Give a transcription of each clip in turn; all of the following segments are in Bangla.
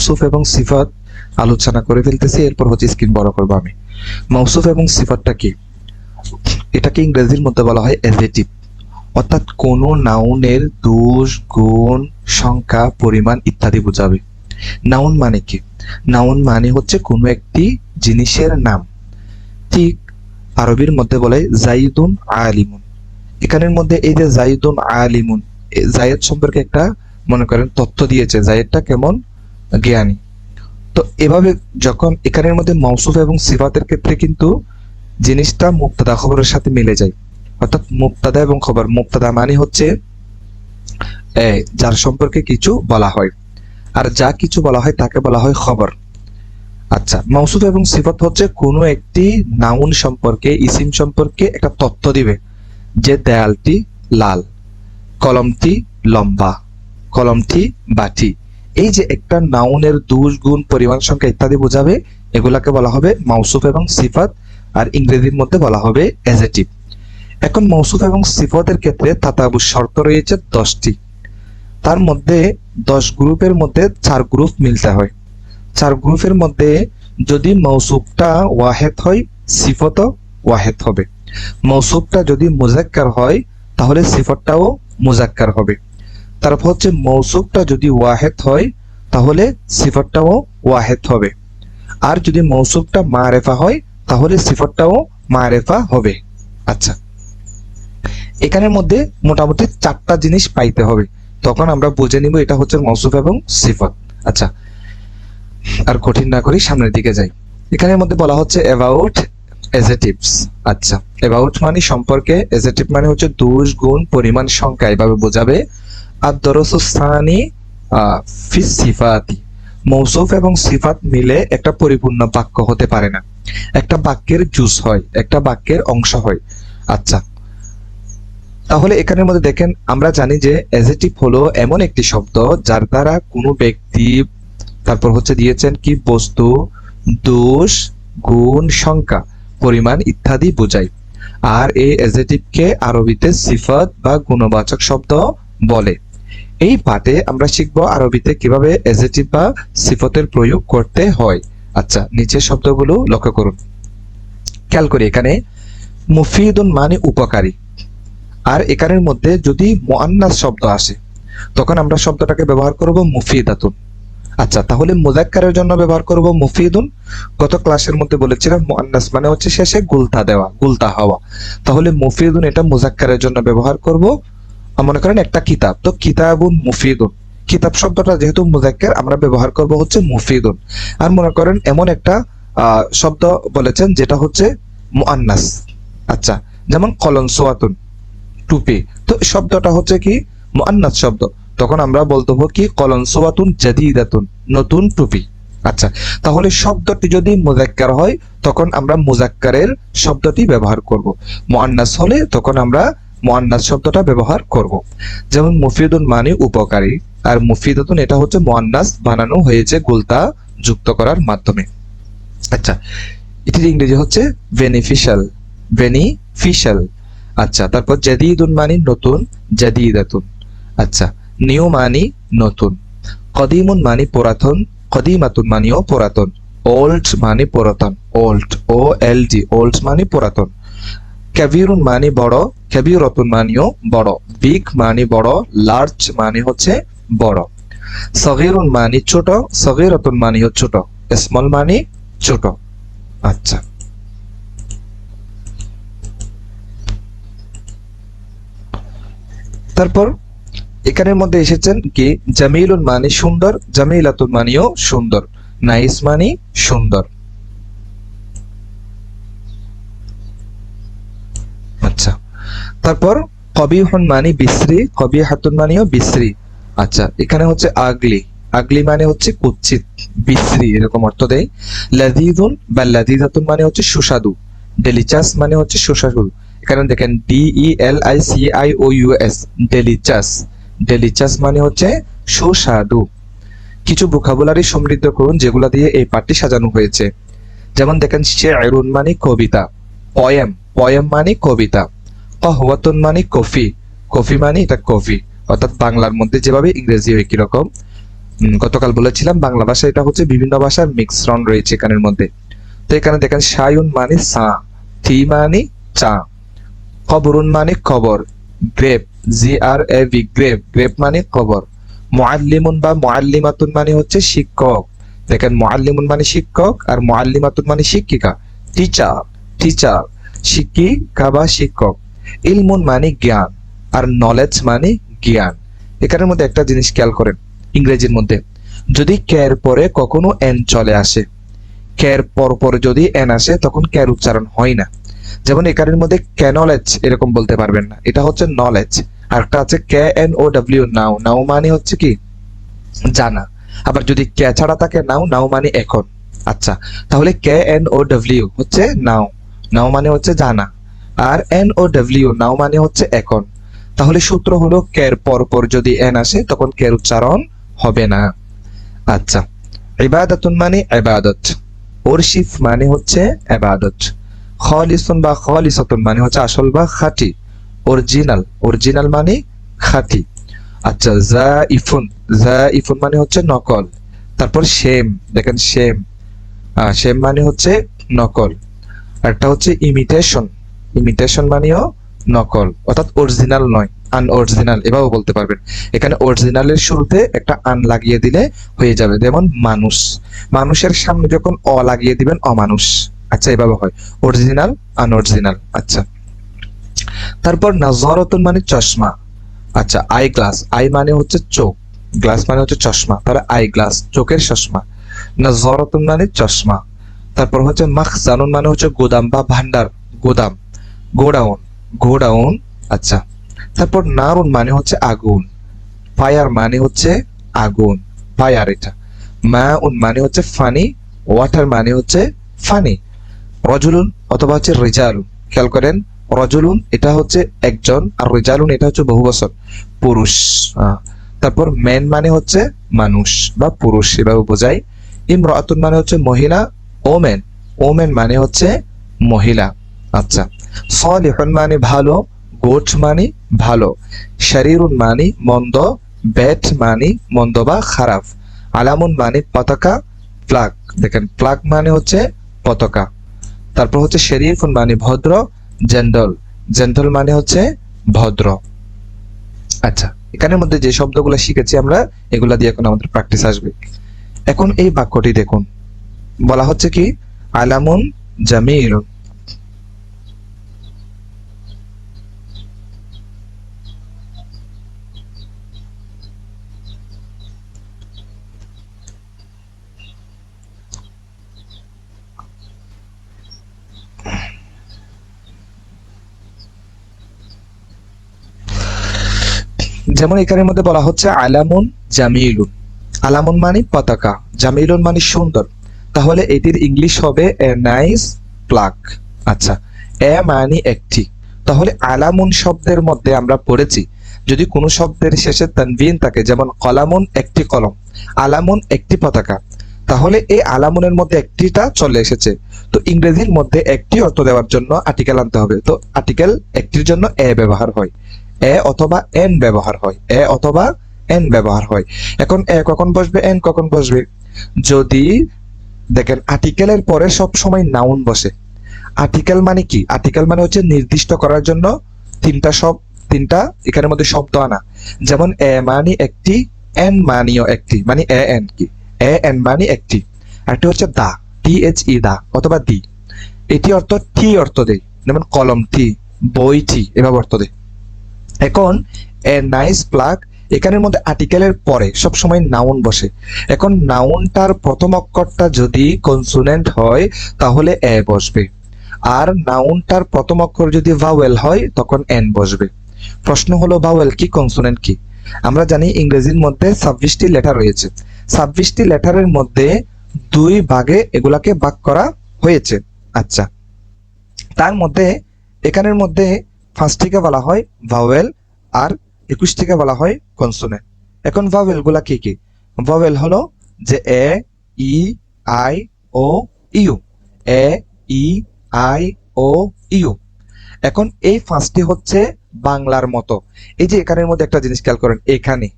মৌসুফ এবং সিফাত আলোচনা করে ফেলতেছি, এরপর হচ্ছে স্ক্রিন বড় করবো আমি। মৌসুফ এবং সিফাতটা কি? এটাকে ইংরেজির মধ্যে বলা হয় অ্যাডজেক্টিভ, অর্থাৎ কোনো নাউনের দোষ, গুণ, সংখ্যা, পরিমাণ ইত্যাদি বোঝাবে। নাউন মানে কি? নাউন মানে হচ্ছে কোনো একটি জিনিসের নাম। ঠিক আরবির মধ্যে বলে জাইদুন আলিমুন। এখানের মধ্যে এই যে জাইদুন আলিমুন, জায়েদ সম্পর্কে একটা মনে করেন তথ্য দিয়েছে, জায়েদটা কেমন জ্ঞানী। তো এভাবে যখন এখানের মধ্যে মৌসুফ এবং সিফাতের ক্ষেত্রে কিন্তু জিনিসটা মুবতাদা খবরের সাথে মিলে যায়, অর্থাৎ মুবতাদা এবং খবর। মুবতাদা মানে হচ্ছে যার সম্পর্কে কিছু বলা হয়, আর যা কিছু বলা হয় তাকে বলা হয় খবর। আচ্ছা, মৌসুফ এবং সিফাত হচ্ছে কোনো একটি নাউন সম্পর্কে, ইসিম সম্পর্কে একটা তথ্য দিবে, যে দেয়ালটি লাল, কলমটি লম্বা, কলমটি বাটি। এই যে একটা নাউনের দোষ, গুণ, পরিমাণ, সংখ্যা ইত্যাদি বোঝাবে, এগুলাকে বলা হবে মৌসুফ এবং সিফাত, আর ইংরেজির মধ্যে বলা হবে অ্যাডজেক্টিভ। এখন মৌসুফ এবং সিফাতের ক্ষেত্রে তাতাবুর শর্ত রয়েছে 10টি। তার মধ্যে 10 গ্রুপের মধ্যে 4 গ্রুপ মিলতে হয়। 4 গ্রুপের মধ্যে যদি মৌসুফটা ওয়াহেদ হয়, সিফাতও ওয়াহেদ হবে। মৌসুফটা যদি মুজাক্কার হয়, তাহলে সিফাতটাও মুজাক্কার হবে। তারপর হচ্ছে মৌসুফটা যদি ওয়াহেদ হয়, তাহলে সিফাতটাও ওয়াহেদ হবে। আর যদি মৌসুফটা মারেফা হয়, তাহলে সিফাতটাও মারেফা হবে। আচ্ছা, এখানের মধ্যে মোটামুটি 4টা জিনিস পাইতে হবে, তখন আমরা বুঝে নিব এটা হচ্ছে মৌসুফ এবং সিফাত। আচ্ছা, আর কঠিন না করি সামনের দিকে যাই। এখানের মধ্যে বলা হচ্ছে অ্যাবাউট অ্যাডজেক্টিভস। আচ্ছা, অ্যাবাউট মানে সম্পর্কে, অ্যাডজেক্টিভ মানে হচ্ছে দোষ, গুণ, পরিমাণ, সংখ্যা, এভাবে বোঝাবে। আর দরসুস্তানি ফি সিফাতি, মৌসুফ এবং সিফাত মিলে একটা পরিপূর্ণ বাক্য হতে পারে না, একটা বাক্যের জুস হয়, একটা বাক্যের অংশ হয়। আচ্ছা, তাহলে এখানের মধ্যে দেখেন, আমরা জানি যে অ্যাডজেক্টিভ হলো এমন একটি শব্দ যার দ্বারা কোনো ব্যক্তি, তারপর হচ্ছে দিয়েছেন কি, বস্তু, দোষ, গুণ, সংখ্যা, পরিমাণ ইত্যাদি বোঝায়। আর এই অ্যাডজেক্টিভকে আরবিতে সিফাত বা গুণবাচক শব্দ বলে। এই পাঠে আমরা শিখব আরবিতে কিভাবে অ্যাডজেক্টিভ বা সিফতের প্রয়োগ করতে হয়। আচ্ছা, নিচের শব্দগুলো লক্ষ্য করুন, খেয়াল করি। এখানে মুফিদুন মানে উপকারী, আর এখানের মধ্যে যদি মুআন্নাস শব্দ আসে, তখন আমরা শব্দটাকে ব্যবহার করব মুফিদাতুন। আচ্ছা, তাহলে মুযাক্কারের জন্য ব্যবহার করব মুফিদুন। গত ক্লাসের মধ্যে বলেছিলাম মুআন্নাস মানে হচ্ছে শেষে গুলতা দেওয়া, গুলতা হওয়া। তাহলে মুফিদুন এটা মুযাক্কারের জন্য ব্যবহার করব। মনে করেন একটা কিতাব, তো কিতাবুন মুফিদুন, কিতাব শব্দটা যেহেতু মুযাক্কার, আমরা ব্যবহার করব হচ্ছে মুফিদুন। আর মনে করেন এমন একটা শব্দ বলেছেন যেটা হচ্ছে মুআন্নাস। আচ্ছা, যেমন কলনসোয়াতুন, টুপি, তো শব্দটা হচ্ছে কি মুআন্নাস শব্দ, তখন আমরা বলতে হবে কি কলনসোয়াতুন জাদিদাতুন, নতুন টুপি। আচ্ছা, তাহলে শব্দটি যদি মুযাক্কার হয়, তখন আমরা মুযাক্কারের শব্দটি ব্যবহার করব। মুআন্নাস হলে তখন আমরা মুআন্নাস শব্দটা ব্যবহার করব। যেমন মুফিদুন মানে উপকারী, আর মুফিদাতুন এটা হচ্ছে মুআন্নাস বানানো হয়েছে গুলতা যুক্ত করার মাধ্যমে। আচ্ছা, এটির ইংরেজি হচ্ছে বেনিফিশিয়াল, বেনিফিশিয়াল। আচ্ছা, তারপর জাদিদুন মানে নতুন, জাদিদাতুন। আচ্ছা, নিউ মানে নতুন। কদিমুন মানে পুরাতন, কদিমাতুন মানেও পুরাতন। ওল্ড মানে পুরাতন, ওল্ড, ও এল ডি, ওল্ড মানে পুরাতন। কাবিরুন মানে বড়, কাবিরাতুন মানেও বড়। বিগ মানে বড়, লার্জ মানে হচ্ছে বড়। সগীরুন মানে ছোট, সগীরাতুন মানেও ছোট, স্মল মানে ছোট। আচ্ছা, তারপর এখানের মধ্যে এসেছেন কি জামিলুন মানে সুন্দর, জামিলাতুন মানেও সুন্দর, নাইস মানে সুন্দর। আচ্ছা, তারপর কবিহুন মানে বিশ্রী, কবিহাতুন মানেও বিশ্রী। আচ্ছা, এখানে হচ্ছে আগলি, আগলি মানে হচ্ছে কুৎসিত, বিশ্রী এরকম অর্থ দেয়। লাযীযুন বা লাযীযাতুন মানে হচ্ছে সুস্বাদু, ডেলিচাস মানে হচ্ছে সুস্বাদু। এখানে দেখেন DELICIOUS, ডেলিচাস, ডেলিচাস মানে হচ্ছে সুস্বাদু। কিছু ভোকাবুলারি সমৃদ্ধ করুন যেগুলো দিয়ে এই পাঠটি সাজানো হয়েছে। যেমন দেখেন শে'রুন মানে কবিতা, পয়েম, পয়েম মানে কবিতা। কহওয়াতুন মানে কফি, কফি মানে এটা কফি, অর্থাৎ বাংলার মধ্যে যেভাবে ইংরেজি একই রকম। গতকাল বলেছিলাম বাংলা ভাষা এটা হচ্ছে বিভিন্ন ভাষার মিশ্রণ রয়েছে এখানের মধ্যে। তো এখানে দেখেন শায়ুন মানে সা, থি মানে চা, খবরুন মানে খবর, গ্রেপ GRAV গ্রেপ, গ্রেপ মানে খবর, মুআল্লিমুন বা মুআল্লিমাতুন মানে হচ্ছে শিক্ষক। দেখেন মুআল্লিমুন মানে শিক্ষক আর মুআল্লিমাতুন মানে শিক্ষিকা, টিচার, টিচার, শিক্ষিকা বা শিক্ষক। ইলমুন মানে জ্ঞান আর নলেজ মানে জ্ঞান। এখানের মধ্যে একটা জিনিস খেয়াল করেন, ইংরেজির মধ্যে যদি কের পরে কখনো এন চলে আসে, কের পর পরে যদি এন আসে তখন কের উচ্চারণ হয় না। যেমন এখানের মধ্যে ক্যানলেজ এরকম বলতে পারবেন না, এটা হচ্ছে নলেজ। আর একটা আছে KNOW নাও, নাও মানে হচ্ছে কি জানা। আবার যদি কে ছাড়া থাকে নাও, নাও মানে এখন। আচ্ছা, তাহলে KNOW হচ্ছে নাও, নাও মানে হচ্ছে জানা, আর NOW নাও মানে হচ্ছে এখন। তাহলে সূত্র হলো কের পর পর যদি এন আসে তখন কের উচ্চারণ হবে না। আচ্ছা, ইবাদাতুন মানে ইবাদত, ওরশিফ মানে হচ্ছে ইবাদত, খালিসুন বা খালিসাতুন মানে হচ্ছে আসল বা খাঁটি, অরিজিনাল, অরিজিনাল মানে খাঁটি। আচ্ছা, জাইফুন, জাইফুন মানে হচ্ছে নকল। তারপর শেম, দেখেন শেম, শেম মানে হচ্ছে নকল। একটা হচ্ছে ইমিটেশন, ইমিটেশন মানেও নকল, অর্থাৎ অরিজিনাল নয়, আনঅরিজিনাল এভাবে বলতে পারবেন। এখানে অরিজিনালের শুরুতে একটা আন লাগিয়ে দিলে হয়ে যাবে। যেমন মানুষ, মানুষের সামনে যখন অ লাগিয়ে দিবেন অমানুষ। আচ্ছা, এভাবে হয় অরিজিনাল, আনঅরিজিনাল। আচ্ছা, তারপর নাজরাতুন মানে চশমা। আচ্ছা, আই গ্লাস, আই মানে হচ্ছে চোখ, গ্লাস মানে হচ্ছে চশমা, তাহলে আই গ্লাস চোখের চশমা, নাজরাতুন মানে চশমা। তারপর হচ্ছে মাখজানুন মানে হচ্ছে গোদাম বা ভান্ডার, গোদাম, গোডাউন, গোডাউন। আচ্ছা, তারপর নারুন মানে হচ্ছে আগুন, ফায়ার মানে হচ্ছে আগুন, ফায়ার এটা। মাউন মানে হচ্ছে ফানি, ওয়াটার মানে হচ্ছে ফানি। রজুলুন অথবা হচ্ছে রিজালুন, খেয়াল করেন রজুলুন এটা হচ্ছে একজন আর রিজালুন এটা হচ্ছে বহুবচন, পুরুষ। তারপর ম্যান মানে হচ্ছে মানুষ বা পুরুষ এভাবে বোঝায়। ইমরাতুন মানে হচ্ছে মহিলা, ওমেন, ওমেন মানে হচ্ছে মহিলা। আচ্ছা, সলিহুন মানে ভালো, গুড মানে ভালো, শারীরুন মানে মন্দ, ব্যাড মানে মন্দ বা খারাপ, আলামুন মানে পতাকা, ফ্ল্যাগ, দেখেন ফ্ল্যাগ মানে হচ্ছে পতাকা। তারপর হচ্ছে শরীফুন মানে ভদ্র, জেন্ডল, জেন্টল মানে হচ্ছে ভদ্র। আচ্ছা, এখানের মধ্যে যে শব্দগুলো শিখেছি আমরা এগুলা দিয়ে এখন আমাদের প্র্যাকটিস আসবে। এখন এই বাক্যটি দেখুন, বলা হচ্ছে কি আলামুন জামিলুন। যেমন এখানের মধ্যে বলা হচ্ছে আলামুন জামিলুন, আলামুন মানে পতাকা, জামিলুন মানে সুন্দর, তাহলে এটির ইংলিশ হবে এ নাইস প্লাগ। আচ্ছা, এ মানে একটি, তাহলে আলামুন শব্দের মধ্যে আমরা পড়েছি যদি কোনো শব্দের শেষে তানভিন থাকে, যেমন কলামুন একটি কলম, আলামুন একটি পতাকা, তাহলে এই আলামুনের মধ্যে একটিটা চলে এসেছে। তো ইংরেজির মধ্যে একটি অর্থ দেওয়ার জন্য আর্টিকেল আনতে হবে, তো আর্টিকেল একটির জন্য এ ব্যবহার হয়, এ অথবা এন ব্যবহার হয়, এ অথবা এন ব্যবহার হয়। এখন এ কখন বসবে, এন কখন বসবে? যদি দেখেন আর্টিকেলের পরে সব সময় নাউন বসে। আর্টিকেল মানে কি? আর্টিকেল মানে হচ্ছে নির্দিষ্ট করার জন্য তিনটা এখানের মধ্যে শব্দ আনা। যেমন এ মানে একটি, এন মানিও একটি, মানে এ এন কি, এ এন মানে একটি। আরেকটি হচ্ছে দা, THE দা অথবা দি, এটি অর্থ টি অর্থ দেয়, যেমন কলম টি, বই টি এভাবে অর্থ দেয়। এখন এ নাইস প্লাগ, এখানের মধ্যে আর্টিকেলের পরে সব সময় নাউন বসে। এখন নাউনটার প্রথম অক্ষরটা যদি কনসোনেন্ট হয় তাহলে এ বসবে, আর নাউনটার প্রথম অক্ষর যদি ভাওয়েল হয় তখন এন বসবে। প্রশ্ন হলো ভাওয়েল কি, কনসোনেন্ট কি? আমরা জানি ইংরেজির মধ্যে 26টি লেটার রয়েছে, 26টি লেটারের মধ্যে দুই ভাগে এগুলাকে ভাগ করা হয়েছে। আচ্ছা, তার মধ্যে এখানের মধ্যে 5টিকে বলা হয় ভাওয়েল আর 21টিকে বলা হয় কনসোনেন্ট। এখন ভাওয়েল গুলা কি কি? ভাওয়েল হলো যে A, E, I, O, U, A, E, I, O, U. এখন এই 5টি হচ্ছে বাংলার মতো। এই যে এখানের মধ্যে একটা জিনিস খেয়াল করেন, এখানে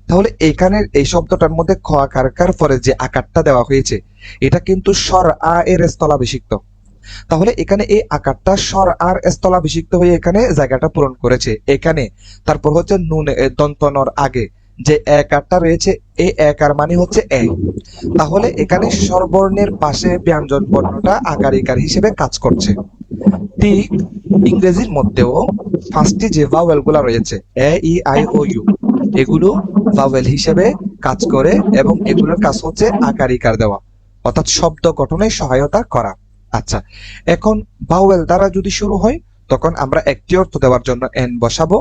তাহলে এখানে এই শব্দটার মধ্যে খ আকার পরে যে আকারটা দেওয়া হয়েছে এটা কিন্তু স্বর আ এর স্থলাভিষিক্ত। তাহলে এখানে এই আকারটা স্বর আর স্থলাভিষিক্ত হয়ে এখানে জায়গাটা পূরণ করেছে এখানে। তারপর হচ্ছে নুন দন্তনর আগে যে একারটা রয়েছে এই একার মানে হচ্ছে এ। তাহলে এখানে স্বরবর্ণের পাশে ব্যঞ্জন বর্ণটা আকার ইকার হিসেবে কাজ করছে। ঠিক ইংরেজির মধ্যেও 5টি যে ভাওয়েল গুলা রয়েছে এ ই আই ও ইউ, এগুলো ভাওয়েল হিসেবে কাজ করে এবং এগুলোর কাজ হচ্ছে আকার ইকার দেওয়া, অর্থাৎ শব্দ গঠনে সহায়তা করা। আচ্ছা, এখন ভাওয়েল দ্বারা যদি শুরু হয় তখন আমরা একটি অর্থ দেওয়ার জন্য এন বসাবো,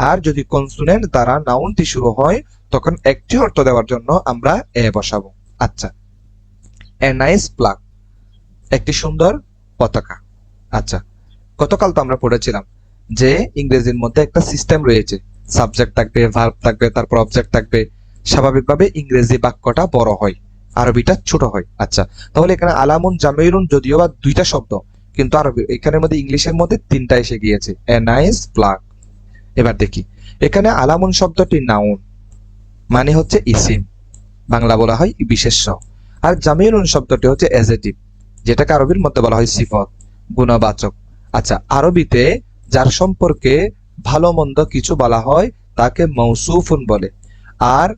আর যদি কনসোনেন্ট দ্বারা নাউনটি শুরু হয় তখন একটি অর্থ দেওয়ার জন্য আমরা এ বসাবো। আচ্ছা, এ নাইস ফ্ল্যাগ, একটি সুন্দর পতাকা। আচ্ছা, গতকাল তো আমরা পড়েছিলাম যে ইংরেজির মধ্যে একটা সিস্টেম রয়েছে, সাবজেক্ট থাকবে, ভার্ব থাকবে, তারপর অবজেক্ট থাকবে। স্বাভাবিকভাবে ইংরেজি বাক্যটা বড় হয়, আরবিটা ছোট হয়। আচ্ছা, তাহলে এখানে আলামুন জামিলুন যদিও বা দুইটা শব্দ, কিন্তু আরবি এখানের মধ্যে ইংলিশের মধ্যে তিনটা এসে গিয়েছে, এ নাইস ফ্ল্যাগ। এবার দেখি, এখানে আলামুন শব্দটি নাউন মানে হচ্ছে ইসিম, বাংলা বলা হয় বিশেষ্য। আর জামিলুন শব্দটি হচ্ছে অ্যাডজেক্টিভ, যেটাকে আরবির মধ্যে বলা হয় সিফত, গুণবাচক। আচ্ছা, আরবিতে যার সম্পর্কে ভালো মন্দ কিছু বলা হয় তাকে মৌসুফুন বলে, আর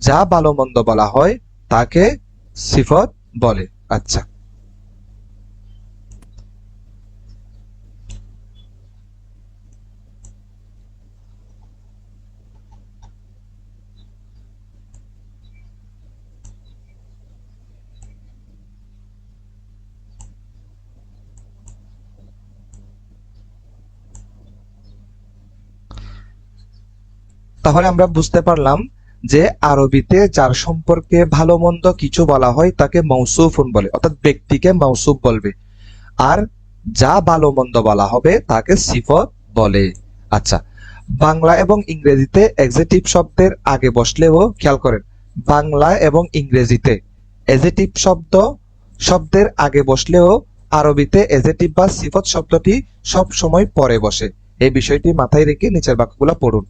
যা ভালো মন্দ বলা হয় তাকে সিফত বলে। আচ্ছা, তাহলে আমরা বুঝতে পারলাম যে আরবিতে যার সম্পর্কে ভালো মন্দ কিছু বলা হয় তাকে মৌসুফুন বলে, অর্থাৎ ব্যক্তিকে মৌসুফ বলবে, আর যা ভালো মন্দ বলা হবে তাকে সিফত বলে। আচ্ছা, বাংলা এবং ইংরেজিতে এডজেক্টিভ শব্দের আগে বসলেও খেয়াল করেন, বাংলা এবং ইংরেজিতে এডজেক্টিভ শব্দের আগে বসলেও আরবিতে এডজেক্টিভ বা সিফত শব্দটি সব সময় পরে বসে। এই বিষয়টি মাথায় রেখে নিচের বাক্যগুলো পড়ুন।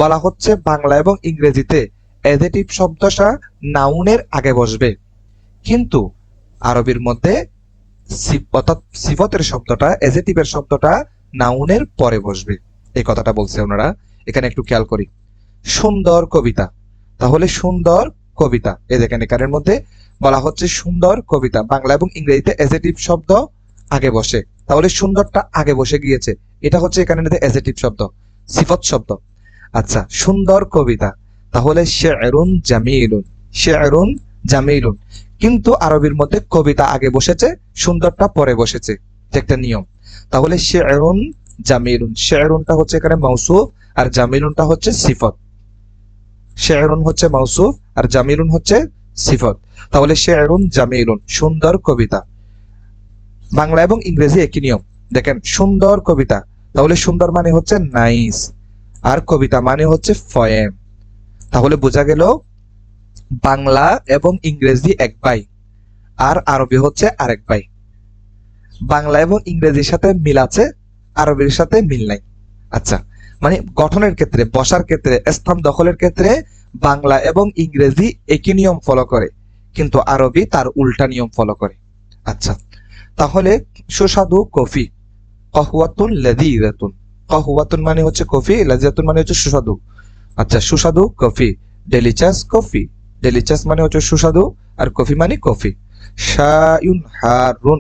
বলা হচ্ছে বাংলা এবং ইংরেজিতে এডজেক্টিভ শব্দটা নাউনের আগে বসবে, কিন্তু আরবির মধ্যে অর্থাৎ সিফতের শব্দটা, এডজেক্টিভের শব্দটা নাউনের পরে বসবে। এই কথাটা বলছে ওনারা। এখানে একটু খেয়াল করি, সুন্দর কবিতা। তাহলে সুন্দর কবিতা, এই দেখেন এখানের মধ্যে বলা হচ্ছে সুন্দর কবিতা, বাংলা এবং ইংরেজিতে এডজেক্টিভ শব্দ আগে বসে, তাহলে সুন্দরটা আগে বসে গিয়েছে, এটা হচ্ছে এখানে এডজেক্টিভ শব্দ, সিফত শব্দ। আচ্ছা, সুন্দর কবিতা, তাহলে শেরুন জামিলুন, শেরুন জামিলুন, কিন্তু আরবির মধ্যে কবিতা আগে বসেছে, সুন্দরটা পরে বসেছে, একটা নিয়ম। তাহলে শেরুন জামিলুন, শেরুনটা হচ্ছে এখানে মৌসুফ আর জামিলুনটা হচ্ছে সিফত। শেরুন হচ্ছে মৌসুফ আর জামিলুন হচ্ছে সিফত। তাহলে শেরুন জামিলুন, সুন্দর কবিতা। বাংলা এবং ইংরেজি একই নিয়ম। দেখেন, সুন্দর কবিতা, তাহলে সুন্দর মানে হচ্ছে নাইস, আর কবিতা মানে হচ্ছে ফয়েম। তাহলে বোঝা গেল বাংলা এবং ইংরেজি এক ভাই আর আরবি হচ্ছে আরেক ভাই। বাংলা এবং ইংরেজির সাথে মিল আছে, আরবির সাথে মিল নাই। আচ্ছা, মানে গঠনের ক্ষেত্রে, বসার ক্ষেত্রে, স্থান দখলের ক্ষেত্রে বাংলা এবং ইংরেজি একই নিয়ম ফলো করে, কিন্তু আরবি তার উল্টা নিয়ম ফলো করে। আচ্ছা, তাহলে সুস্বাদু কফি, কহওয়াতুন লাযীযাতুন, কহওয়াতুন মানে হচ্ছে কফি, লাযীযাতুন মানে হচ্ছে সুস্বাদু। আচ্ছা, সুস্বাদু কফি, ডেলিচাস কফি, ডেলিচাস মানে হচ্ছে সুস্বাদু আর কফি মানে কফি। শায়ুন হারুন,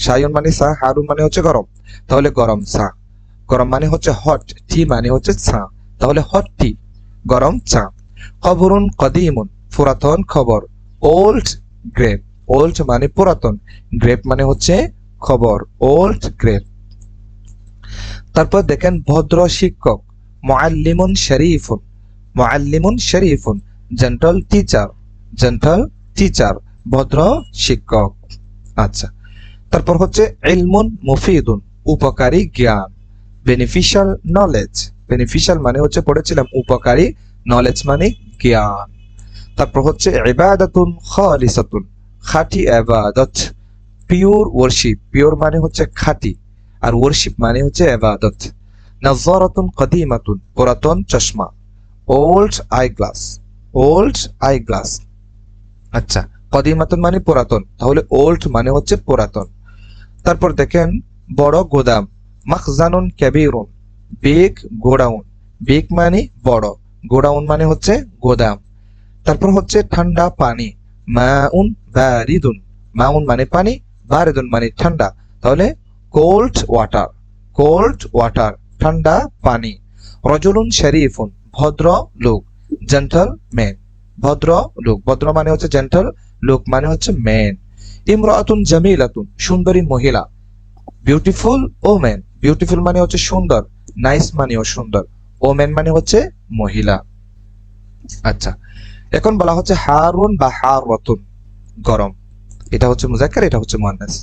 শায়ুন মানে চা, হারুন মানে হচ্ছে গরম, তাহলে গরম চা। গরম মানে হচ্ছে হট, টি মানে হচ্ছে চা, তাহলে হট টি, গরম চা। খবরুন কদিমুন, পুরাতন খবর, ওল্ড গ্রেপ, ওল্ড মানে পুরাতন, গ্রেপ মানে হচ্ছে খবর, ওল্ড গ্রেপ। তারপর দেখেন ভদ্র শিক্ষক, মুআল্লিমুন শরীফুন, মুআল্লিমুন শরীফুন, জেন্টাল টিচার, জেন্টাল টিচার, ভদ্র শিক্ষক। আচ্ছা, তারপর হচ্ছে ইলমুন মুফিদুন, উপকারী জ্ঞান, বেনিফিশিয়াল নলেজ, বেনিফিশিয়াল মানে হচ্ছে পড়েছিলাম উপকারী, নলেজ মানে জ্ঞান। তারপর হচ্ছে ইবাদাতুন খালিসাতুন, খাঁটি ইবাদত, পিওর ওয়ার্শিপ, পিওর মানে হচ্ছে খাঁটি আর ওয়ার্শিপ মানে হচ্ছে ইবাদত। নাযারাতুন কদিমাতুন, পুরাতন চশমা, old eye glass, old eye glass. আচ্ছা, কদিমাতুন মানে পুরাতন, তাহলে ওল্ড মানে হচ্ছে পুরাতন। তারপর দেখেন বড় গোদাম, মাখজানুন কাবীরুন, বিগ গোডাউন। বিগ মানে বড়, গোডাউন মানে হচ্ছে গোদাম। তারপর হচ্ছে ঠান্ডা পানি, মাউন বারিদুন। মাউন মানে পানি, বারিদুন মানে ঠান্ডা, তাহলে কোল্ড ওয়াটার। কোল্ড ওয়াটার, ঠান্ডা পানি। রজুলুন শরীফুন, ভদ্র লোক। জেন্টল ম্যান, ভদ্র লোক। ভদ্র মানে হচ্ছে জেন্টল, লোক মানে হচ্ছে ম্যান। ইমরাতুন জামিলাতুন, সুন্দরী মহিলা। বিউটিফুল ওমেন, বিউটিফুল মানে হচ্ছে সুন্দর, নাইস মানেও সুন্দর, ওমেন মানে হচ্ছে মহিলা। আচ্ছা, এখন বলা হচ্ছে হারুন বা হারতুন, গরম। এটা হচ্ছে মুজাক্কার, এটা হচ্ছে মুয়ান্নাস।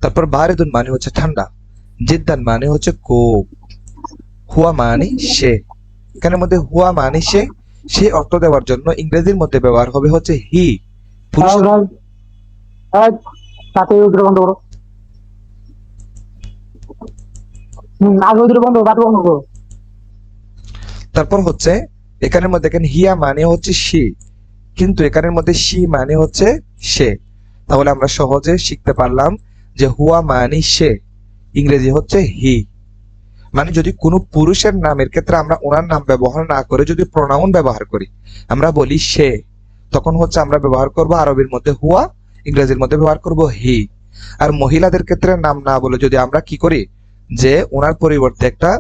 তারপর বারিদুন মানে হচ্ছে ঠান্ডা, জিদ্দান মানে হচ্ছে খুব, হুয়া মানে সে। এখানের মধ্যে হুয়া মানে সে, সে অর্থ দেওয়ার জন্য ইংরেজির মধ্যে ব্যবহার হবে হচ্ছে হি। পুরুষের তাতে বন্ধ করো, আগে ওদের বন্ধ করো, বন্ধ করো। তারপর হচ্ছে এখানের মধ্যে দেখেন হিয়া মানে হচ্ছে সি, কিন্তু এখানের মধ্যে সি মানে হচ্ছে সে। তাহলে আমরা সহজে শিখতে পারলাম যে হুয়া মানে সে, ইংরেজি হচ্ছে হি। মানে যদি কোনো পুরুষের নামের ক্ষেত্রে আমরা ওনার নাম ব্যবহার না করে যদি প্রোনাউন ব্যবহার করি, আমরা বলি সে, তখন হচ্ছে আমরা ব্যবহার করব আরবির মধ্যে হুয়া, ইংরেজির মধ্যে ব্যবহার করব হি। আর মহিলাদের ক্ষেত্রে নাম না বলে যদি আমরা কি করি, যে ওনার পরিবর্তে একটা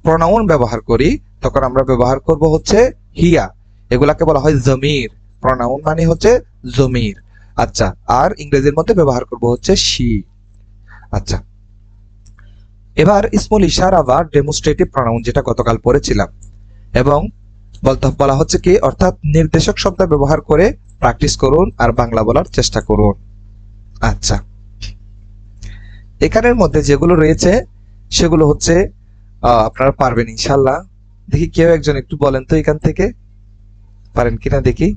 প্রোনাউন ব্যবহার করি, তখন আমরা ব্যবহার করব হচ্ছে হিয়া। এগুলাকে বলা হয় জমির, প্রোনাউন মানে হচ্ছে জমির। আচ্ছা, আর ইংরেজির মধ্যে ব্যবহার করব হচ্ছে শি। আচ্ছা, এবার স্মল ইশারা বা ডেমোস্ট্রেটিভ প্রোনাউন, যেটা গতকাল পড়েছিলাম, এবং বলা হচ্ছে কি, অর্থাৎ নির্দেশক শব্দ ব্যবহার করে প্র্যাকটিস করুন আর বাংলা বলার চেষ্টা করুন। আচ্ছা, এখানের মধ্যে যেগুলো রয়েছে সেগুলো হচ্ছে আপনারা পারবেন ইনশাল্লাহ। দেখি কেউ একজন একটু বলেন তো এখান থেকে, পারেন কিনা দেখি।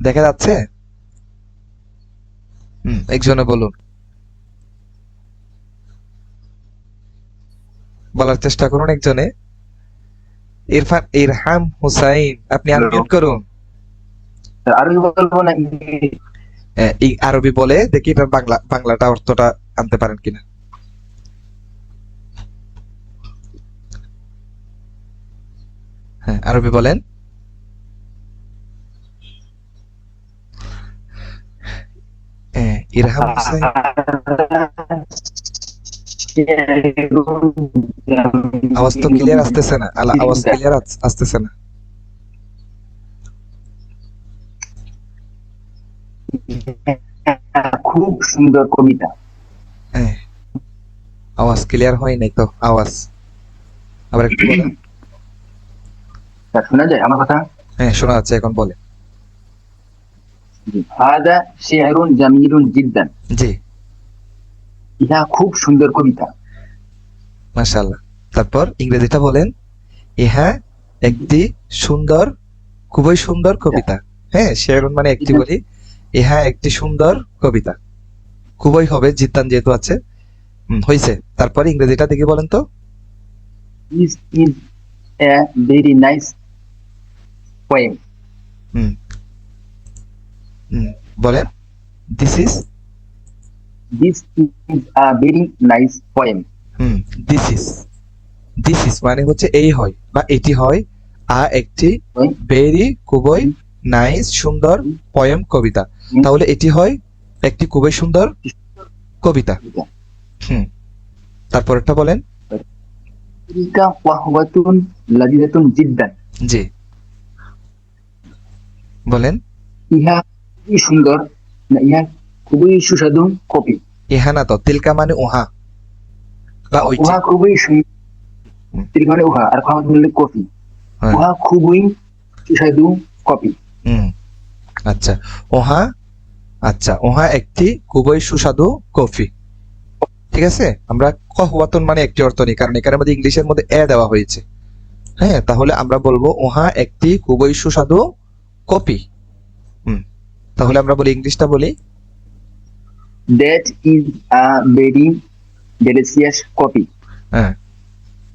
দেখা যাচ্ছে? একজনে বলুন, বলার চেষ্টা করুন একজনে। ইরফান ইরহাম হুসাইন, আপনি আনমিউট করুন। আরবি বলবো না, এই আরবি বলে দেখি এটার বাংলাটা অর্থটা আনতে পারেন কিনা। হ্যাঁ, আরবি বলেন। ইরহাম হুসাইন, আওয়াজ তো ক্লিয়ার আসতেছে না, আওয়াজ ক্লিয়ার আসতেছে না। খুব সুন্দর কবিতা। হ্যাঁ, আওয়াজ ক্লিয়ার হয় নাই তো, আওয়াজ আবার একটু বলেন। শোনা যায় আমার কথা? হ্যাঁ, শোনা যাচ্ছে, এখন বলে। হাদা শি'রুন জামিলুন জিদ্দান, জি, ইহা খুব সুন্দর কবিতা। মাশাআল্লাহ। তারপর ইংরেজিটা বলেন। ইহা একটি সুন্দর, খুবই সুন্দর কবিতা। হ্যাঁ, শেরুন মানে একটি বলি, ইহা একটি সুন্দর কবিতা। খুবই হবে, জিদ্দান যেহেতু আছে। হয়েছে। তারপর ইংরেজিটা দেখি বলেন তো। This is a very nice poem. হুম বলেন। This is, This is a very nice poem. This is, this is মানে হচ্ছে এই হয় বা এটি হয়, একটি, ভেরি খুবই, নাইস সুন্দর, পয়েম কবিতা। তাহলে এটি হয় একটি খুবই সুন্দর কবিতা। তারপরটা বলেন। তিলকা ওয়াহওয়াতুন লাযিযাতুন জিদ্দান, জি, বলেন। ইহা খুবই সুন্দর, না ইহা খুবই সুস্বাদু কফি। ইহা না তো, তিলকা মানে উহা বা ওইটি। উহা খুবই সুন্দর, তিলকা মানে উহা, আর খাওয়া বললে কফি। হ্যাঁ। উহা খুবই সুস্বাদু কফি। আচ্ছা, ওহা, আচ্ছা, ওহা একটি খুবই সুস্বাদু কফি। ঠিক আছে, আমরা কহওয়াতুন মানে একটি অর্থ নিই, কারণ এখানের মধ্যে ইংলিশের মধ্যে এ দেওয়া হয়েছে। হ্যাঁ, তাহলে আমরা বলবো ওহা একটি খুবই সুস্বাদু কফি। তাহলে আমরা বলি, ইংলিশটা বলি। That is a very delicious coffee. হ্যাঁ,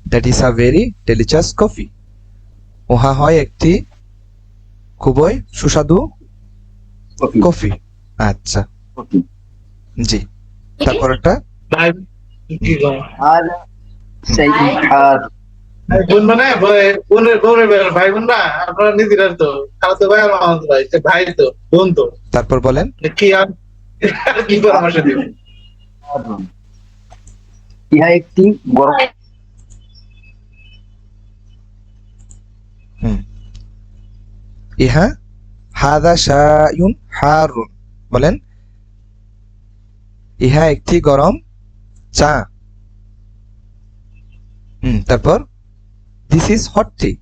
that is a very delicious coffee. উহা হয় একটি খুবই সুস্বাদু কফি কফি। আচ্ছা, কফি জি। তারপরটা ভাই কি কম هذا شيء حار ভাই বোন মানে বোনের বোনের ভাই বোন না আপনারা নিজেরা তো তারা তো ভাই আমার মামাতো ভাই সে ভাই তো বোন তো তারপর বলেন। কি আর কি পরামর্শ দিবেন? حار ইহা একটি গরম হুম, ইহা হাদা শায়ুন হারুন, বলেন। ইহা একটি গরম চা। তারপর this is hot tea,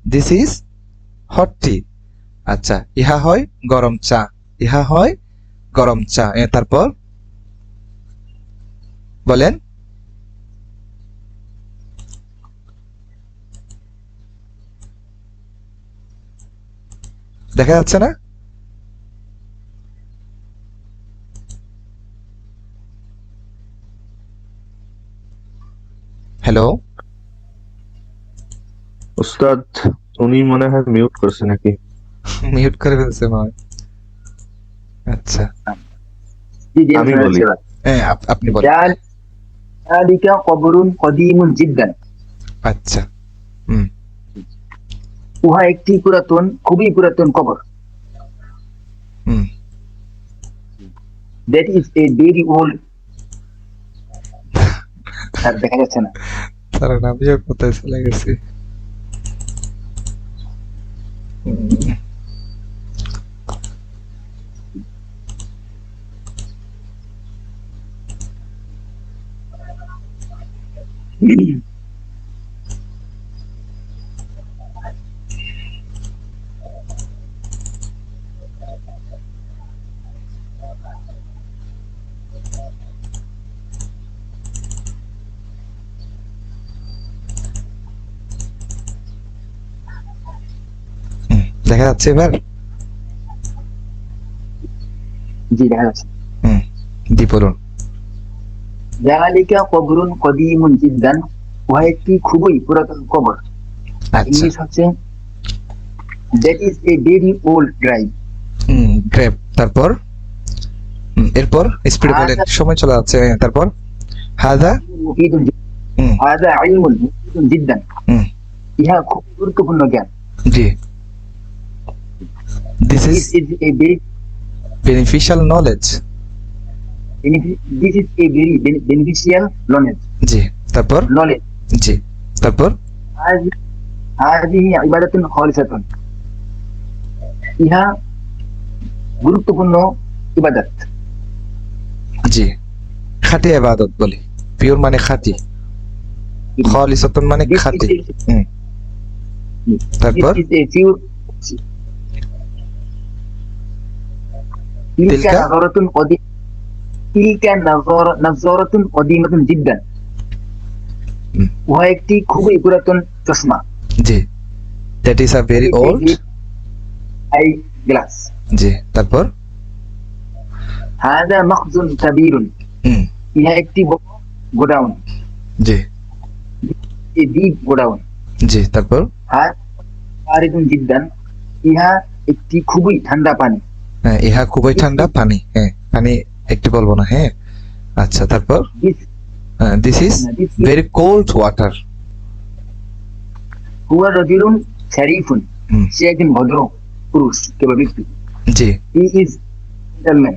this is hot tea. আচ্ছা, ইহা হয় গরম চা, ইহা হয় গরম চা। তারপর বলেন। দেখা যাচ্ছে না? হ্যালো, উস্তাদ, উনি মনে হয় মিউট করছে নাকি? মিউট করে ফেলছে মনে হয়। আচ্ছা, জি জি আমি বলি। আপনি বলেন। ذلك قبر قديم جدا আচ্ছা, হুম, উহা একটি পুরাতন খুবই পুরাতন কবর হুম, that is a very old আর দেখা যাচ্ছে না তারা আমিও কোথায় চলে গেছি। হুম, দেখা যাচ্ছে এবার? জি দেখা যাচ্ছে হুম, দি বলুন। ذلك قبر قديم جدا উহা একটি খুবই পুরাতন কবর আচ্ছা, ইংলিশ হচ্ছে that is a very old grave grape. তারপর এরপর স্পিড বলেন, সময় চলে যাচ্ছে। তারপর হাদা, مفيد جدا হুম, هذا علم مفيد جدا হুম, ইহা খুব গুরুত্বপূর্ণ জ্ঞান জি। This is this is a very beneficial knowledge. this is a very beneficial জি। তারপর knowledge জি। তারপর هذه عبادة خالصة ইহা গুরুত্বপূর্ণ ইবাদত জি, খাঁটি ইবাদত বলি। পিওর মানে খাঁটি, খালিসাতুন মানে This খাঁটি। is a- হুম, তারপর This is a pure تلك تلك؟ نظرة قديمة تلك نظرة قديمة جدا হুম, উহা একটি খুবই পুরাতন চশমা জি, that is a very old. Eye glass জি। তারপর هذا مخزن كبير হুম, ইহা একটি বড় গোডাউন জি, a deep গোডাউন জি। তারপর هذا بارد جدا ইহা একটি খুবই ঠান্ডা পানি হ্যাঁ, ইহা খুবই ঠান্ডা পানি। হ্যাঁ, পানি একটু বলবো না। হ্যাঁ, আচ্ছা। তারপর This this is this very cold water. হুয়া রাজুলুন শরীফুন হুম, সে একজন ভদ্র পুরুষ কিংবা ব্যক্তি জি, হি ইজ জেন্টলম্যান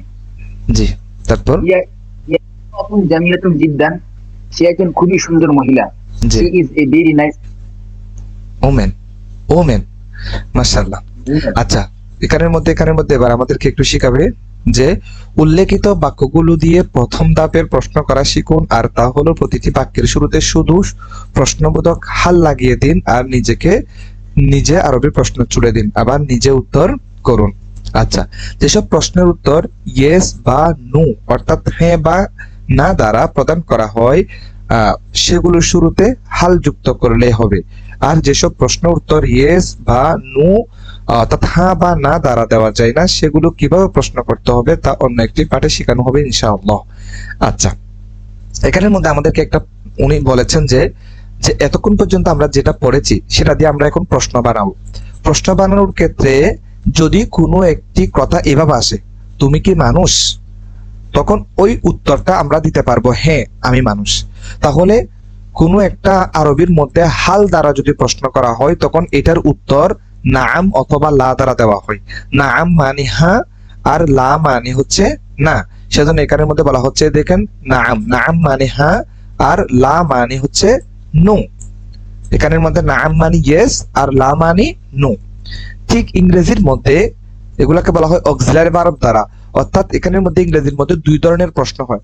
জি। তারপর ইয়াকুন জামিলাতুন জিদ্দান সে একজন খুবই সুন্দর মহিলা জি, she is a very nice women, women, মাশাআল্লাহ। আচ্ছা, এখানের মধ্যে এবার আমাদেরকে একটু শিখাবে যে উল্লেখিত বাক্যগুলো দিয়ে প্রথম ধাপের প্রশ্ন করা শিখুন। আর তা হলো প্রতিটি বাক্যের শুরুতে শুধু প্রশ্নবোধক হাল লাগিয়ে দিন আর নিজে আরবি প্রশ্ন ছুড়ে দিন, আবার নিজে উত্তর করুন। আচ্ছা, যেসব প্রশ্নের উত্তর ইয়েস বা নো অর্থাৎ হ্যাঁ বা না দ্বারা প্রদান করা হয় সেগুলোর শুরুতে হাল যুক্ত করলে হবে। আর যেসব প্রশ্ন উত্তর ইয়েস বা নো অর্থাৎ হ্যাঁ বা না দ্বারা দেওয়া যায় না সেগুলো কিভাবে প্রশ্ন করতে হবে তা অন্য একটি পাঠে শেখানো হবে ইনশাআল্লাহ। আচ্ছা, এখানের মধ্যে আমাদেরকে উনি বলেছেন যে যে এতক্ষণ পর্যন্ত আমরা যেটা পড়েছি সেটা দিয়ে আমরা এখন প্রশ্ন বানাবো। প্রশ্ন বানানোর ক্ষেত্রে যদি কোনো একটি কথা এভাবে আসে, তুমি কি মানুষ, তখন ওই উত্তরটা আমরা দিতে পারবো হ্যাঁ আমি মানুষ। তাহলে কোনো একটা আরবির মধ্যে হাল দ্বারা যদি প্রশ্ন করা হয় তখন এটার উত্তর নাম অথবা লা দ্বারা দেওয়া হয়। নাম মানে হ্যাঁ আর লা মানে হচ্ছে না। সেজন্য এখানের মধ্যে বলা হচ্ছে দেখেন নাম, নাম মানে হ্যাঁ আর লা মানে হচ্ছে নো। এখানের মধ্যে নাম মানে ইয়েস আর লা মানে নো। ঠিক ইংরেজির মধ্যে এগুলাকে বলা হয় অক্সিলারি ভার্ব দ্বারা। অর্থাৎ এখানের মধ্যে ইংরেজির মধ্যে দুই ধরনের প্রশ্ন হয়।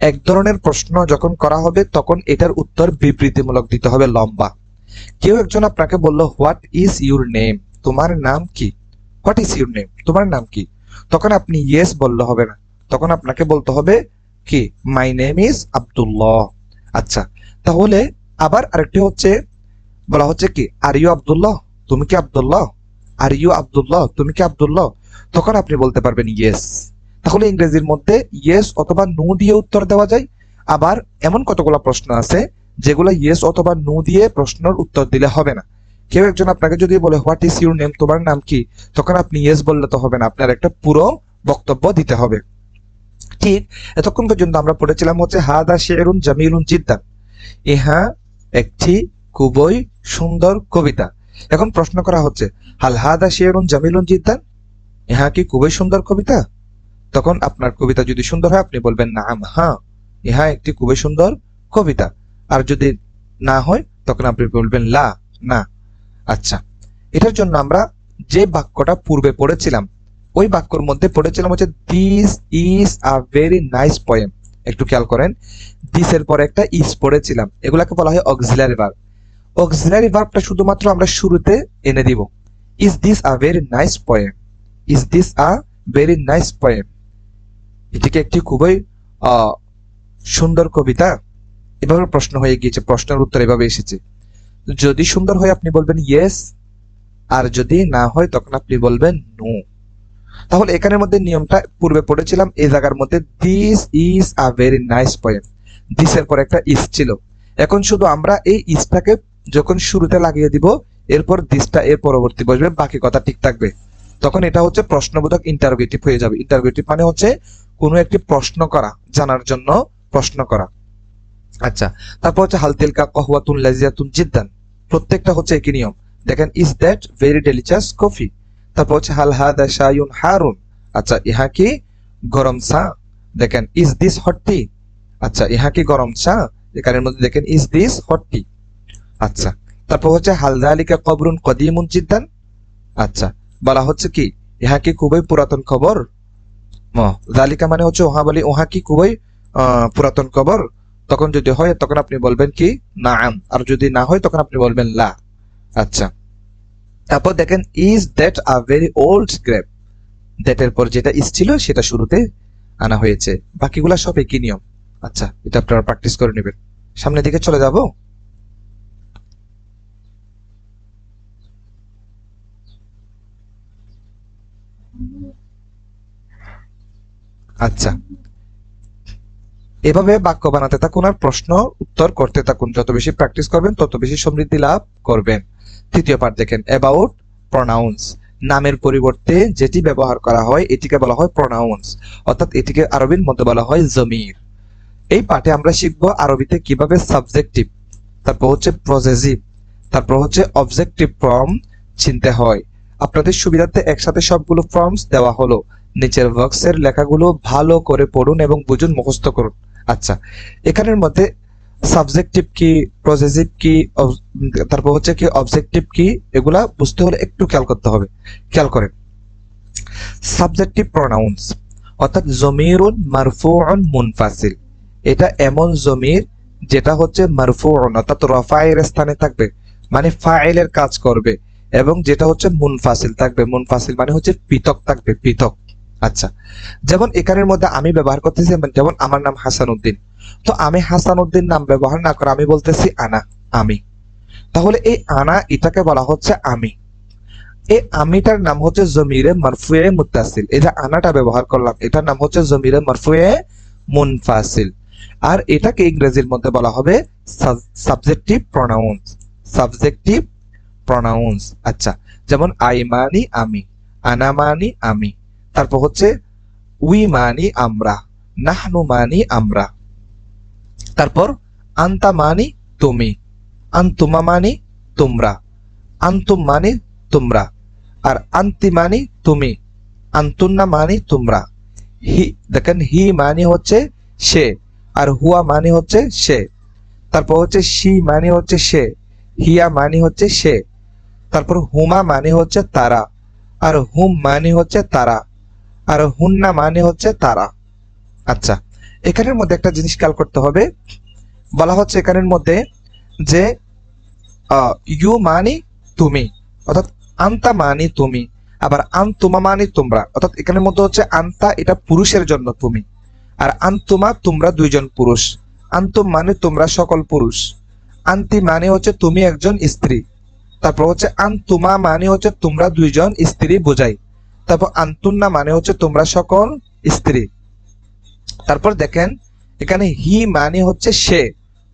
এক ধরনের প্রশ্ন যখন করা হবে তখন এটার উত্তর বিবৃতিমূলক দিতে হবে, লম্বা। কেউ একজন আপনাকে বলল হোয়াট ইজ ইউর নেম, তোমার নাম কি? হোয়াট ইজ ইউর নেম, তোমার নাম কি? তখন আপনি ইয়েস বললে হবে না, তখন আপনাকে বলতে হবে কি মাই নেম ইজ আব্দুল্লাহ। আচ্ছা, তাহলে আবার আরেকটি হচ্ছে বলা হচ্ছে কি আর ইউ আব্দুল্লাহ, তুমি কি আব্দুল্লাহ? আর ইউ আব্দুল্লাহ, তুমি কি আব্দুল্লাহ? তখন আপনি বলতে পারবেন ইয়েস। তাহলে ইংরেজির মধ্যে ইয়েস অথবা নো দিয়ে উত্তর দেওয়া যায়। আবার এমন কতগুলো প্রশ্ন আছে যেগুলো ইয়েস অথবা নো দিয়ে প্রশ্নের উত্তর দিলে হবে না। কেউ একজন আপনাকে যদি বলে হোয়াট ইজ ইউর নেম, তোমার নাম কি, তখন আপনি ইয়েস বললে তো হবে না, আপনার একটা পুরো বক্তব্য দিতে হবে। ঠিক এতক্ষণ পর্যন্ত আমরা পড়েছিলাম হচ্ছে হাদা শিরুন জামিলুন জিদ্দান, ইহা একটি খুবই সুন্দর কবিতা। এখন প্রশ্ন করা হচ্ছে হাল হাদা শিরুন জামিলুন জিদ্দান, ইহা কি খুবই সুন্দর কবিতা? তখন আপনার কবিতা যদি সুন্দর হয় আপনি বলবেন নাম, হ্যাঁ ইহা একটি খুবই সুন্দর কবিতা। আর যদি না হয় তখন আপনি বলবেন লা, না। আচ্ছা, এটার জন্য আমরা যে বাক্যটা পূর্বে পড়েছিলাম ওই বাক্যর মধ্যে পড়েছিলাম হচ্ছে this is a very nice poem. একটু খেয়াল করেন, দিস এর পরে একটা ইজ পড়েছিলাম, এগুলাকে বলা হয় অক্সিলারি ভার্ব। অক্সিলারি ভার্বটা শুধুমাত্র আমরা শুরুতে এনে দিব। Is this a very nice poem, is this a very nice poem, এটিকে একটি খুবই সুন্দর কবিতা। এভাবে প্রশ্ন হয়ে গিয়েছে, প্রশ্নের উত্তর এভাবে এসেছে। যদি সুন্দর হয় আপনি বলবেন ইয়েস, আর যদি না হয় তখন আপনি বলবেন নো। তাহলে এখানের মধ্যে নিয়মটা পূর্বে পড়েছিলাম, এই জায়গার মধ্যে this is a very nice poem, this এর পর একটা ইজ ছিল। এখন শুধু আমরা এই ইজটাকে যখন শুরুতে লাগিয়ে দিব এরপর দিসটা এর পরবর্তী বসবে, বাকি কথা ঠিক থাকবে। তখন এটা হচ্ছে প্রশ্নবোধক ইন্টারোগেটিভ হয়ে যাবে। ইন্টারোগেটিভ মানে হচ্ছে কোনো একটি প্রশ্ন করা, জানার জন্য প্রশ্ন করা। আচ্ছা, তারপর হচ্ছে হালতিলকা কহওয়াতুন লাজিয়াতুন জিদ্দান, প্রত্যেকটা হচ্ছে একই নিয়ম। দেখেন is that very delicious coffee. তারপর হচ্ছে হাল হাদা শায়ুন হারুন, আচ্ছা ইহা কি গরম চা। দেখেন ইজ দিস হট টি, আচ্ছা ইহা কি গরম চা। এখানের মধ্যে দেখেন ইজ দিস হট টি। আচ্ছা, তারপর হচ্ছে হাল যালিকা কবরুন কদিমুন জিদ্দান, আচ্ছা বলা হচ্ছে কি ইহা কি খুবই পুরাতন খবর। যালিকা মানে হচ্ছে ওহা, বলি ওহা কি খুবই পুরাতন খবর। তখন যদি হয় তখন আপনি বলবেন কি নাম, আর যদি না হয় তখন আপনি বলবেন লা। আচ্ছা, তারপর দেখেন is that a very old grape, that এর পর যেটা ইজ ছিল সেটা শুরুতে আনা হয়েছে। বাকিগুলা সব একই নিয়ম। আচ্ছা, এটা আপনারা প্র্যাকটিস করে নেবেন। সামনের দিকে চলে যাব। আচ্ছা, এভাবে বাক্য বানাতে থাকুন আর প্রশ্ন উত্তর করতে থাকুন। যত বেশি প্র্যাকটিস করবেন তত বেশি সমৃদ্ধি লাভ করবেন। তৃতীয় পার্ট দেখেন অ্যাবাউট প্রনাউন্স, নামের পরিবর্তে যেটি ব্যবহার করা হয় এটিকে বলা হয় প্রনাউন্স, অর্থাৎ এটিকে আরবির মধ্যে বলা হয় জমির। এই পাঠে আমরা শিখব আরবিতে কিভাবে সাবজেক্টিভ, তারপর হচ্ছে পজেসিভ, তারপর হচ্ছে অবজেক্টিভ ফর্ম চিনতে হয়। আপনাদের সুবিধার্থে একসাথে সবগুলো ফর্মস দেওয়া হলো। নিচের বক্সের লেখাগুলো ভালো করে পড়ুন এবং বুঝুন, মুখস্থ করুন। আচ্ছা, এখানের মধ্যে সাবজেক্টিভ কি, পজেসিভ কি, তারপর হচ্ছে কি অবজেক্টিভ কি, এগুলা বুঝতে হলে একটু খেয়াল করতে হবে। খেয়াল করেন, সাবজেক্টিভ প্রনাউন্স অর্থাৎ জমিরুন মারফুউন মুনফাসিল, এটা এমন জমির যেটা হচ্ছে মারফুউন অর্থাৎ রফায়ের স্থানে থাকবে, মানে ফাইলের কাজ করবে, এবং যেটা হচ্ছে মুনফাসিল থাকবে। মুনফাসিল মানে হচ্ছে পৃথক থাকবে, পৃথক। আচ্ছা, যেমন এখানের মধ্যে আমি ব্যবহার করতেছি, যেমন আমার নাম হাসান উদ্দিন, তো আমি হাসান উদ্দিন নাম ব্যবহার না করে আমি বলতেছি আনা, আমি। তাহলে এই আনা এটাকে বলা হচ্ছে আমি। এই আমিটার নাম হচ্ছে জমিরে মারফুয়ে মুত্তাসিল। এই যে আনাটা ব্যবহার করলাম এটার নাম হচ্ছে জমিরে মারফুয়ে মুনফাসিল। আর এটাকে ইংরেজির মধ্যে বলা হবে সাবজেক্টিভ প্রনাউন্স। Subjective pronounce. আচ্ছা, যেমন আই মানি আমি, আনা মানি আমি, তারপর হচ্ছে উই মানি আমরা, নাহনু মানি আমরা, তারপর আন্তা মানি তুমি, আন্তুমা মানি তোমরা, আন্তুম মানি তোমরা, আর আন্তি মানি তুমি, আন্তুন্না মানি তোমরা। হি, দেখেন হি মানি হচ্ছে সে, আর হুয়া মানি হচ্ছে সে, তারপর হচ্ছে সি মানি হচ্ছে সে, হিয়া মানি হচ্ছে সে, তারপর হুমা মানি হচ্ছে তারা, আর হুম মানি হচ্ছে তারা, আর হুন্না মানি হচ্ছে তারা। আচ্ছা, এখানের মধ্যে একটা জিনিস খেয়াল করতে হবে। বলা হচ্ছে এখানের মধ্যে যে ইউ মানি তুমি, অর্থাৎ আন্তা মানি তুমি, আবার আন্তুমা মানি তোমরা, অর্থাৎ এখানের মধ্যে হচ্ছে আন্তা এটা পুরুষের জন্য তুমি, আর আন্তুমা তোমরা দুইজন পুরুষ, আন্তুম মানে তোমরা সকল পুরুষ, আন্তি মানে হচ্ছে তুমি একজন স্ত্রী, তারপর হচ্ছে আন্তুমা মানে হচ্ছে তোমরা দুইজন স্ত্রী বোঝাই, তারপর আন্তুন্না মানে হচ্ছে তোমরা সকল স্ত্রী। তারপর দেখেন এখানে হি মানে হচ্ছে সে,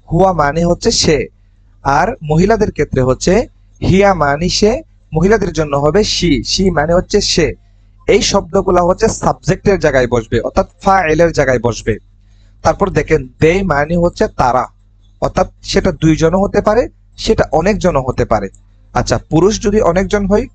হুয়া মানে হচ্ছে সে, আর মহিলাদের ক্ষেত্রে হচ্ছে হিয়া মানে সে, মহিলাদের জন্য হবে সি, সি মানে হচ্ছে সে। এই শব্দগুলো হচ্ছে সাবজেক্টের জায়গায় বসবে, অর্থাৎ ফাইলের জায়গায় বসবে। তারপর দেখেন দে মানে হচ্ছে তারা, অর্থাৎ সেটা দুইজনও হতে পারে, সেটা অনেকজনও হতে পারে। আচ্ছা, পুরুষ যদি অনেকজন হয়